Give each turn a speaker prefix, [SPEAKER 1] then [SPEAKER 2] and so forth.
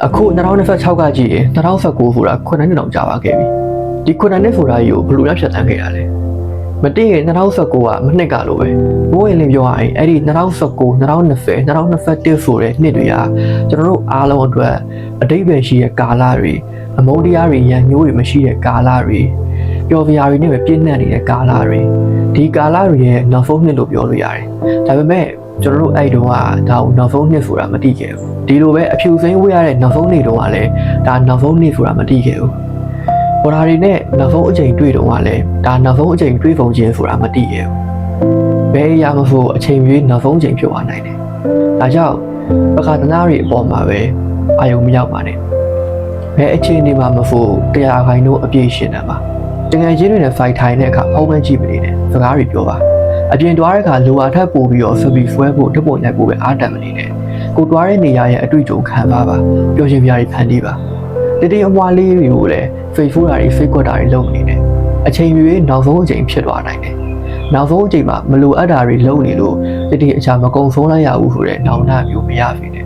[SPEAKER 1] အခု2026ကကြည့်ရင်2019ဆိုတာ9နှစ်တောင်ကြာပါခဲ့ပြီဒီ9နှစ်ဆိုတာကြီးကိုဘယ်လိုလဲဖြတ်သန်းခဲ့ရလဲမတည့်ရင်2019ကမနှစ်ကလိုပဲမိုးရင်လင်းပြောရရင်အဲ့ဒီ2019 2020 2021ဆိုတဲ့နှစ်တွေကကျွန်တော်တို့အားလုံးအတွက်အတိတ်ပဲရှိတဲ့ကာလတွေအမုန်းတရားတွေရန်ညိုးတွေမရှိတဲ့ကာလတွေပျော်စရာတွေနဲ့ပဲပြည့်နှက်နေတဲ့ကာလတွေဒီကာလတွေရဲ့နောက်ဆုံးနှစ်လို့ပြောလို့ရတယ်ဒါပေမဲ့ကျွန်တော်တို့အဲ့တုန်းကဒါကိုနောက်ဆုံးနှစ်ဆိုတာမသိခဲ့ဘူးဒီလိုပဲအဖြူစိမ်းဝေးရတဲ့နောက်ဆုံးနေ့တုန်းကလည်းဒါနောက်ဆုံးနေ့ဆိုတာမသိခဲ့ဘူးဘော်ဒါတွေနဲ့နောက်ဆုံးအချိန်တွေ့တုန်းကလည်းဒါနောက်ဆုံးအချိန်တွေ့ပုံချင်းဆိုတာမသိခဲ့ဘူးဘယ်အရာမဆိုအချိန်ကြီးနောက်ဆုံးအချိန်ဖြစ်သွားနိုင်တယ်ဒါကြောင့်ပခါသနာတွေအပေါ်မှာပဲအာယုံမရောက်ပါနဲ့ဘယ်အချိန်ဒီမှာမဖို့တရားခိုင်တို့အပြည့်ရှင်တယ်မှာတကယ်ချင်းတွေနဲ့ fight ထိုင်တဲ့အခါဖုံးမကြည့်မနေနဲ့စကားတွေပြောပါအပြင်တွားတဲ့အခါလိုအားထပ်ပို့ပြီးတော့စပီဆွဲဖို့တပုံရိုက်ဖို့ပဲအားတန်မနေနဲ့ကိုတွားတဲ့နေရာရဲ့အတွေ့အကြုံခံပါပါပျော်ရွှင်ပြားတွေဖန်တီးပါတတိယအမွားလေးတွေကိုလည်း Facebook ဓာတ်တွေ Facebook ဓာတ်တွေလုပ်နေတယ်အချိန်ကြီးနောက်ဆုံးအချိန်ဖြစ်သွားနိုင်တယ်နောက်ဆုံးအချိန်မှာမလိုအပ်တာတွေလုပ်နေလို့တတိယအချာမကုံဆုံးလိုက်ရဘူးဆိုတဲ့နောင်တမျိုးမရဖြစ်တယ်